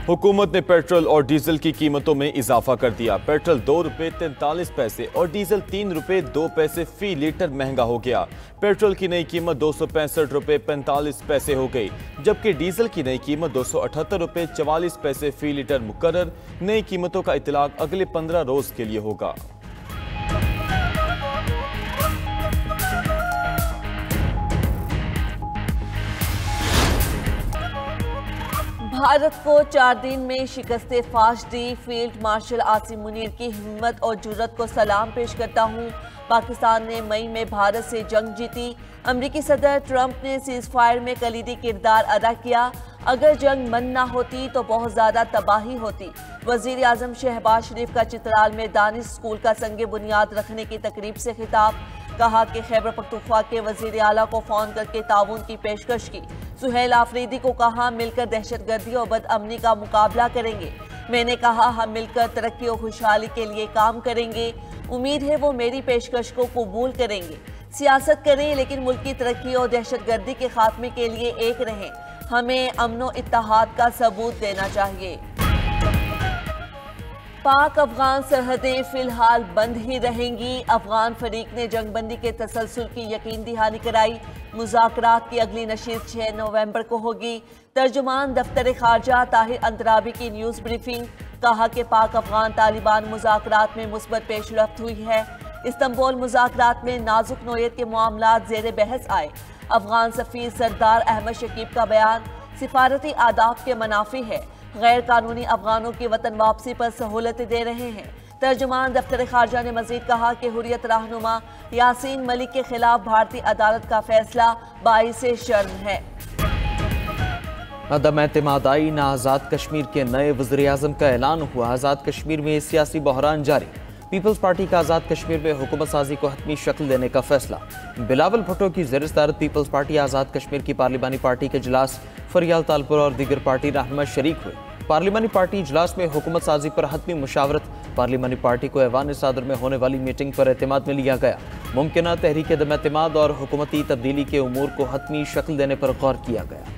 हुकूमत ने पेट्रोल और डीजल की कीमतों में इजाफा कर दिया। पेट्रोल 2 रुपये 43 पैसे और डीजल 3 रुपये 2 पैसे फी लीटर महंगा हो गया। पेट्रोल की नई कीमत 265 रुपये 45 पैसे हो गई, जबकि डीजल की नई कीमत 278 रुपये 44 पैसे फी लीटर मुकर्रर। नई कीमतों का इतलाक अगले 15 रोज के लिए होगा। भारत को 4 दिन में शिकस्ते फाश दी। फील्ड मार्शल आसिम मुनीर की हिम्मत और जुर्रत को सलाम पेश करता हूँ। पाकिस्तान ने मई में भारत से जंग जीती। अमरीकी सदर ट्रंप ने सीज फायर में कलीदी किरदार अदा किया। अगर जंग मन ना होती तो बहुत ज्यादा तबाही होती। वजीर आजम शहबाज शरीफ का चित्राल में दानिश स्कूल का संगे बुनियाद रखने की तकरीब से खिताब। कहा कि खैबर पख्तूनख्वा के वजीर आला को फोन करके ताउन की पेशकश की। सुहेल आफरीदी को कहा मिलकर दहशतगर्दी और बदअमनी का मुकाबला करेंगे। मैंने कहा हम मिलकर तरक्की और खुशहाली के लिए काम करेंगे। उम्मीद है वो मेरी पेशकश को कबूल करेंगे। सियासत करें लेकिन मुल्क की तरक्की और दहशतगर्दी के खात्मे के लिए एक रहें। हमें अमन इत्तेहाद का सबूत देना चाहिए। पाक अफगान सरहदें फिलहाल बंद ही रहेंगी। अफगान फरीक ने जंगबंदी के तसलसल की यकीन दहानी कराई। मुज़ाकरात की अगली नशीद 6 नवंबर को होगी। तर्जुमान दफ्तर खारजा ताहिर अंतराबी की न्यूज़ ब्रीफिंग। कहा कि पाक अफगान तालिबान मुज़ाकरात में मुस्बत पेशरफ्त हुई है। इस्तांबुल मुज़ाकरात में नाजुक नोयत के मामलात ज़ेर बहस आए। अफगान सफ़ीर सरदार अहमद शकीब का बयान सिफारती आदाब के मनाफी है। गैर कानूनी अफगानों की वतन वापसी पर सहूलतें दे रहे हैं। तर्जुमान दफ्तर खारजा ने मजीद कहा कि हुर्रियत रहनुमा यासीन मलिक के खिलाफ भारतीय अदालत का फैसला बाइसे शर्म है। अदम एतमाद आईन आज़ाद कश्मीर के नए वज़ीर-ए-आज़म का ऐलान हुआ। आज़ाद कश्मीर में सियासी बहरान जारी। पीपल्स पार्टी का आज़ाद कश्मीर में हुकूमत साजी को हतमी शक्ल देने का फैसला। बिलावल भुट्टो की ज़ेर सदारत पीपल्स पार्टी आज़ाद कश्मीर की पार्लिमानी पार्टी के इजलास फरियाल तालपुर और दीगर पार्टी रहनुमा शरीक हुए। पार्लिमानी पार्टी इजलास में हुकूमत साजी पर हतमी मुशावरत। पार्लिमानी पार्टी को ऐवान सादर में होने वाली मीटिंग पर एतमाद में लिया गया। मुमकिन तहरीक अदम एतमाद और हुकूमती तब्दीली के उमूर को हतमी शक्ल देने पर गौर किया गया।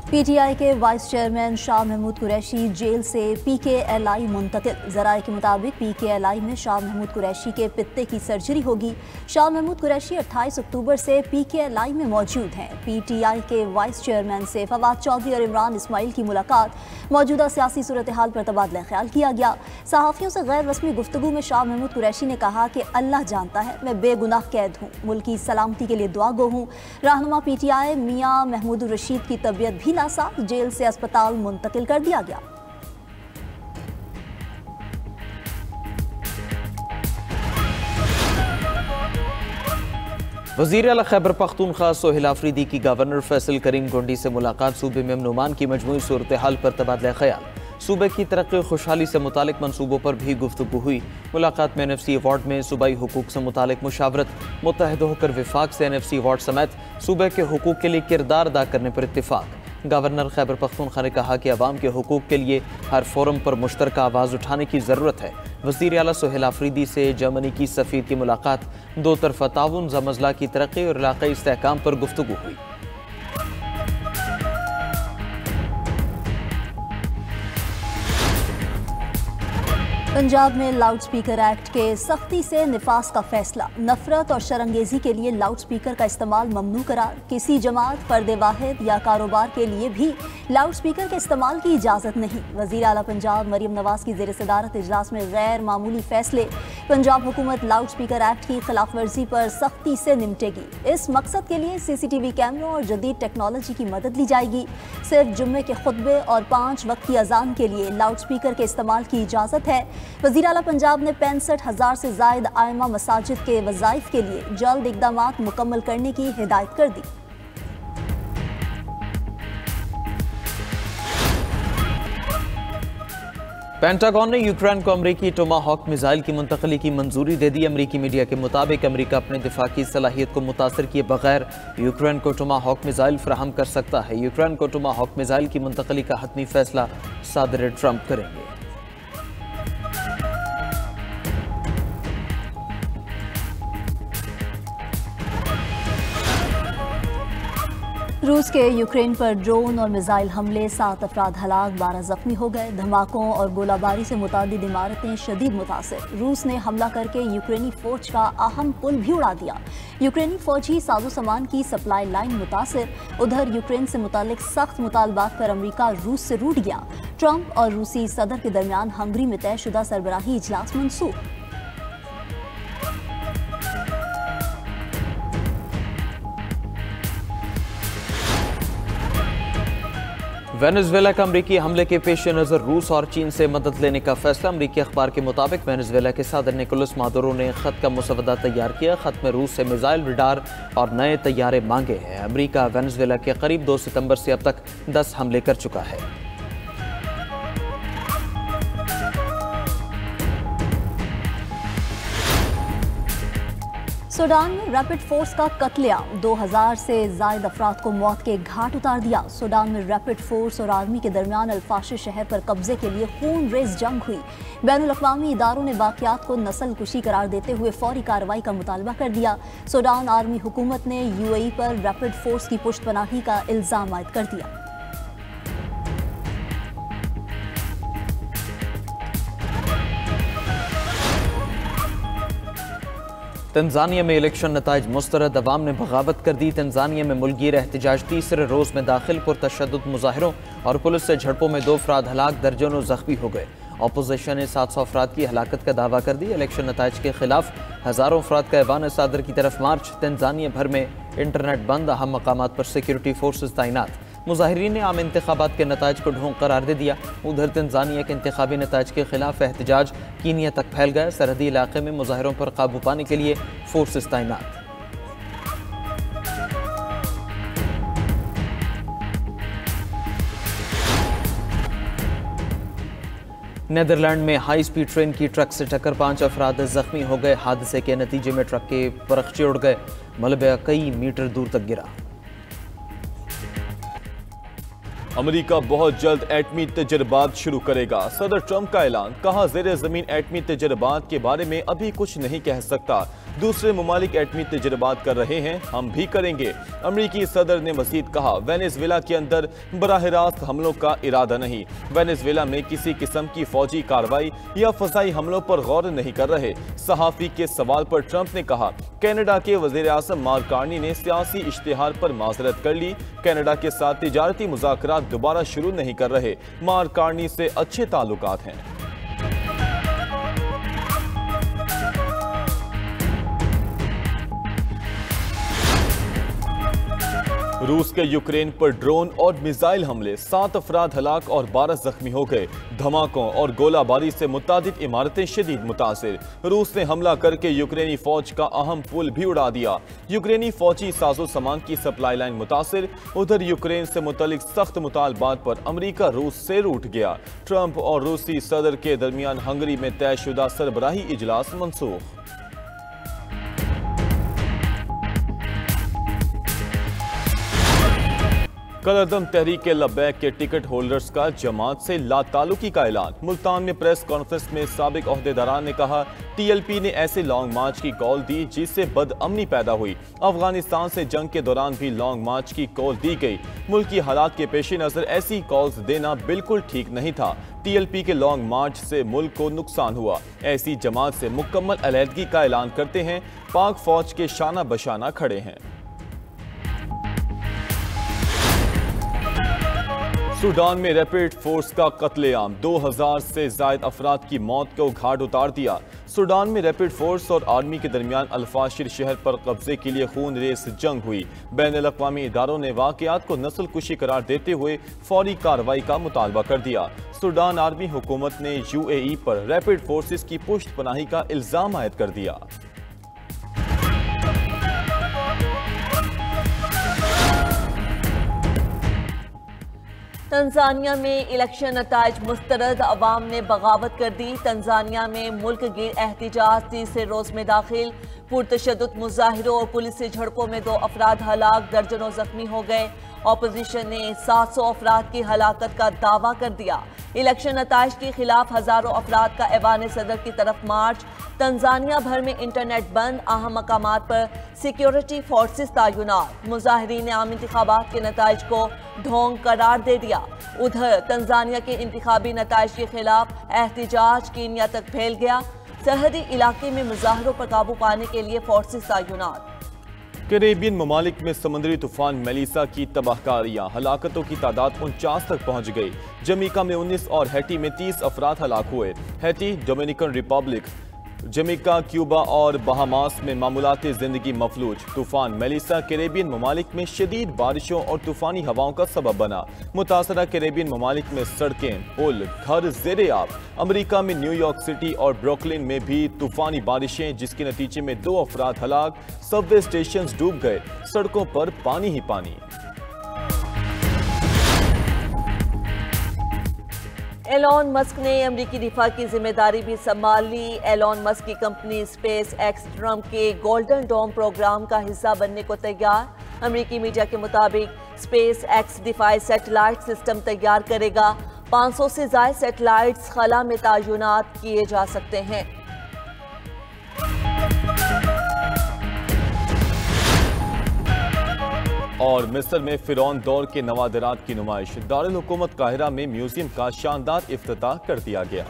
पीटीआई के vice chairman Shah Mahmood Qureshi jail से पीकेएलआई मुंतकिल। ज़राए के मुताबिक पीकेएलआई में शाह महमूद कुरैशी के पित्ते की सर्जरी होगी। शाह महमूद कुरैशी 28 अक्टूबर से पीकेएलआई में मौजूद हैं। पीटीआई के वाइस चेयरमैन से फवाद चौधरी और इमरान इस्माइल की मुलाकात। मौजूदा सियासी सूरत हाल पर तबादला ख्याल किया गया। सहाफ़ियों से गैर रस्मी गुफ्तगू में शाह महमूद कुरैशी ने कहा कि अल्लाह जानता है मैं बेगुनाह कैद हूँ, मुल्क की सलामती के लिए दुआ गो हूँ। रहनुमा पीटीआई मियाँ महमूद रशीद की तबीयत भी नासाज, जेल से अस्पताल मुंतकिल कर दिया गया। वज़ीर आला खैबर पख्तूनख्वा सोहेल आफरीदी की गवर्नर फैसल करीम गोंडी से मुलाकात। सूबे में अमन अमान की मजमूई सूरत हाल पर तबादला ख्याल। सूबे की तरक्की खुशहाली से मुतालिक मनसूबों पर भी गुफ्तगू हुई। मुलाकात में NFC अवार्ड में सूबाई हुकूक से मुतालिक मुशावरत। मुत्तहद होकर विफाक से NFC अवार्ड समेत सूबे के हुकूक के लिए किरदार अदा करने पर इत्तिफाक। गवर्नर खैबर पख्तूनख्वा ने कहा कि अवाम के हुकूक के लिए हर फोरम पर मुश्तरका आवाज़ उठाने की ज़रूरत है। वज़ीर आला सोहेल आफरीदी से जर्मनी की सफ़ीर की मुलाकात। दो तरफ़ा ताउन, ज़मज़ला की तरक्की और इलाक़ाई इस्तेहकाम पर गुफ्तगू हुई। पंजाब में लाउड स्पीकर एक्ट के सख्ती से निफाज का फैसला। नफरत और शरंगेजी के लिए लाउड स्पीकर का इस्तेमाल ममनू करार। किसी जमात, फर्द वाहिद या कारोबार के लिए भी लाउड स्पीकर के इस्तेमाल की इजाज़त नहीं। वज़ीर आला पंजाब मरीम नवाज की ज़ेर सदारत इजलास में गैर मामूली फैसले। पंजाब हुकूमत लाउड स्पीकर एक्ट की खिलाफ वर्जी पर सख्ती से निपटेगी। इस मकसद के लिए CCTV कैमरों और जदीद टेक्नोलॉजी की मदद ली जाएगी। सिर्फ जुम्मे के खुतबे और 5 वक्त की अजान के लिए लाउड स्पीकर के इस्तेमाल की इजाज़त है। वज़ीर आला पंजाब ने 65,000 से ज़ायद आइमा मसाजिद के वज़ाइफ के लिए जल्द इक़दामात मुकम्मल करने की हिदायत कर दी। पेंटागन ने यूक्रेन को अमरीकी टोमाहॉक मिसाइल की मुंतकली की मंजूरी दे दी। अमरीकी मीडिया के मुताबिक अमरीका अपने दिफा की सलाहियत को मुतासर किए बगैर यूक्रेन को टोमाहॉक मिसाइल फराहम कर सकता है। यूक्रेन को टोमाहॉक मिसाइल की मुंतकली का हतमी फैसला सदर ट्रंप करेंगे। रूस के यूक्रेन पर ड्रोन और मिसाइल हमले, 7 अफराद हलाक, 12 जख्मी हो गए। धमाकों और गोलाबारी से मुतादिद इमारतें शदीद मुतासिर। रूस ने हमला करके यूक्रेनी फौज का अहम पुल भी उड़ा दिया। यूक्रेनी फौजी साजो सामान की सप्लाई लाइन मुतासिर। उधर यूक्रेन से मुतालिक सख्त मुतालबात पर अमरीका रूस से रूठ गया। ट्रंप और रूसी सदर के दरमियान हंगरी में तयशुदा सरबराही इजलास मंसूख। वेनेजुएला का अमरीकी हमले के पेश नज़र रूस और चीन से मदद लेने का फैसला। अमरीकी अखबार के मुताबिक वेनेजुएला के सदर निकोलस मादुरो ने खत का मुसवदा तैयार किया। खत में रूस से मिसाइल, रडार और नए तैयारे मांगे हैं। अमरीका वेनेजुएला के करीब 2 सितंबर से अब तक 10 हमले कर चुका है। सूडान में रैपिड फोर्स का कत्लेआम, 2000 से जायद अफराद को मौत के घाट उतार दिया। सूडान में रैपिड फोर्स और आर्मी के दरमियान अल्फाशिर शहर पर कब्जे के लिए खून रेज जंग हुई। बैनुल अक़वामी इदारों ने वाक़यात को नस्ल कुशी करार देते हुए फौरी कार्रवाई का मुतालबा कर दिया। सूडान आर्मी हुकूमत ने UAE पर रैपिड फोर्स की पुश्तपनाही का इल्ज़ाम आयद कर दिया। तंजानिया में इलेक्शन नताइज मुस्तरद, अवाम ने बगावत कर दी। तंजानिया में मुल्कगीर एहतजाज तीसरे रोज में दाखिल। पुरतशद्दुद मुजाहिरों और पुलिस से झड़पों में 2 अफराद हलाक, दर्जनों जख्मी हो गए। अपोजिशन ने 700 अफराद की हलाकत का दावा कर दी। इलेक्शन नताइज के खिलाफ हज़ारों अफराद का ऐवान सादर की तरफ मार्च। तंजानिया भर में इंटरनेट बंद, अहम मकामात पर सिक्योरिटी फोर्सेज तैनात। मुजाहिरीन ने आम इंतखाबात के नताइज को ढोंग करार दे दिया। उधर तंजानिया के इंतखाबी नताइज के खिलाफ एहतजाज कीनिया तक फैल गया। सरहदी इलाके में मुजाहिरों पर काबू पाने के लिए फोर्सेज तैनात। नीदरलैंड में हाई स्पीड ट्रेन की ट्रक से टक्कर, 5 अफराद जख्मी हो गए। हादसे के नतीजे में ट्रक के परखचे उड़ गए। मलबा कई मीटर दूर तक गिरा। अमेरिका बहुत जल्द एटमी तजर्बात शुरू करेगा, सदर ट्रंप का ऐलान। कहा, ज़ेरे ज़मीन एटमी तजर्बात के बारे में अभी कुछ नहीं कह सकता। दूसरे ममालिक एटमी तजर्बात कर रहे हैं, हम भी करेंगे। अमरीकी सदर ने मज़ीद कहा, वेनेजुएला के अंदर बराह रास्त हमलों का इरादा नहीं। वेनेजुएला में किसी किस्म की फौजी कार्रवाई या फ़ज़ाई हमलों पर गौर नहीं कर रहे। सहाफ़ी के सवाल पर ट्रंप ने कहा, कनाडा के वज़ीर आज़म मार्क कार्नी ने सियासी इश्तिहार पर माज़रत कर ली। कनाडा के साथ तिजारती मुज़ाकरात दोबारा शुरू नहीं कर रहे। मार्क कार्नी से अच्छे ताल्लुकात हैं। रूस के यूक्रेन पर ड्रोन और मिसाइल हमले, 7 अफराद हलाक और 12 जख्मी हो गए। धमाकों और गोलाबारी से मुतादिद इमारतें शदीद मुतासिर। रूस ने हमला करके यूक्रेनी फौज का अहम पुल भी उड़ा दिया। यूक्रेनी फौजी साजो सामान की सप्लाई लाइन मुतासिर। उधर यूक्रेन से मुतलिक सख्त मुतालबात पर अमरीका रूस से रूठ गया। ट्रंप और रूसी सदर के दरमियान हंगरी में तयशुदा सरबराही इजलास मंसूख। कलअदम तहरीक लब्बैक के टिकट होल्डर्स का जमात से लाताल्लुकी का ऐलान। मुल्तान में प्रेस कॉन्फ्रेंस में साबिक ओहदेदारान ने कहा, TLP ने ऐसे लॉन्ग मार्च की कॉल दी जिससे बदअमनी पैदा हुई। अफगानिस्तान से जंग के दौरान भी लॉन्ग मार्च की कॉल दी गई। मुल्की हालात के पेश नज़र ऐसी कॉल्स देना बिल्कुल ठीक नहीं था। TLP के लॉन्ग मार्च से मुल्क को नुकसान हुआ। ऐसी जमात से मुकम्मल अलहदगी का ऐलान करते हैं। पाक फौज के शाना बशाना खड़े हैं। सूडान में रैपिड फोर्स का कत्लेआम, 2000 से जायद अफराद की मौत को घाट उतार दिया। सूडान में रैपिड फोर्स और आर्मी के दरमियान अल्फाशिर शहर पर कब्जे के लिए खून रेस जंग हुई। बैनुल अक़वामी इदारों ने वाक़यात को नस्ल कुशी करार देते हुए फौरी कार्रवाई का मुतालबा कर दिया। सूडान आर्मी हुकूमत ने UAE पर रैपिड फोर्सेस की पुश्तपनाही का इल्ज़ाम आयद कर दिया। तंजानिया में इलेक्शन नताइज मुस्तरद, अवाम ने बगावत कर दी। तंजानिया में मुल्क गिर एहतजाज तीसरे रोज में दाखिल। पुरतशद्दुद मुजाहिरों और पुलिस से झड़पों में 2 अफराद हलाक, दर्जनों जख्मी हो गए। अपोजिशन ने 700 अफराद की हलाकत का दावा कर दिया। इलेक्शन नताइज के खिलाफ हजारों अफराद का ऐवान सदर की तरफ मार्च। तंजानिया भर में इंटरनेट बंद, अहम मकामात पर सिक्योरिटी फोर्सेस तैनात। मुजाहिरीन ने आम इंतखाबात के नताइज को ढोंग करार दे दिया। उधर तंजानिया के इंतखाबी नताइज के खिलाफ एहतजाज कीनिया तक फैल गया। सरहदी इलाके में मुजाहरों पर काबू पाने के लिए फोर्सेस तैनात। कैरेबियन ममालिक में समुद्री तूफान मेलिसा की तबाहकारियां, हलाकतों की तादाद 49 तक पहुंच गई। जमीका में 19 और हैटी में 30 अफराद हलाक हुए। हैटी, डोमिनिकन रिपब्लिक, जमीका, क्यूबा और बहामास में मामूलाती जिंदगी मफलूज। तूफान मेलिसा कैरेबियन ममालिक में शदीद बारिशों और तूफानी हवाओं का सबब बना। मुतासरा कैरेबियन ममालिक में सड़कें, पुल, घर ज़ेरे आब। अमरीका में न्यूयॉर्क सिटी और ब्रुकलिन में भी तूफानी बारिशें, जिसके नतीजे में 2 अफराद हलाक। सबवे स्टेशन डूब गए, सड़कों पर पानी ही पानी। एलॉन मस्क ने अमरीकी दिफा की जिम्मेदारी भी संभाल ली। एलॉन मस्क की कंपनी स्पेस एक्स ट्रम्प के गोल्डन डोम प्रोग्राम का हिस्सा बनने को तैयार। अमरीकी मीडिया के मुताबिक स्पेस एक्स दिफाई सैटेलाइट सिस्टम तैयार करेगा। 500 से ज्यादा सैटेलाइट्स खला में तैनात किए जा सकते हैं। और मिस्र में फिरौन दौर के नवादरात की नुमाइश। दारुल हुकूमत काहिरा में म्यूजियम का शानदार इफ्तिताह कर दिया गया।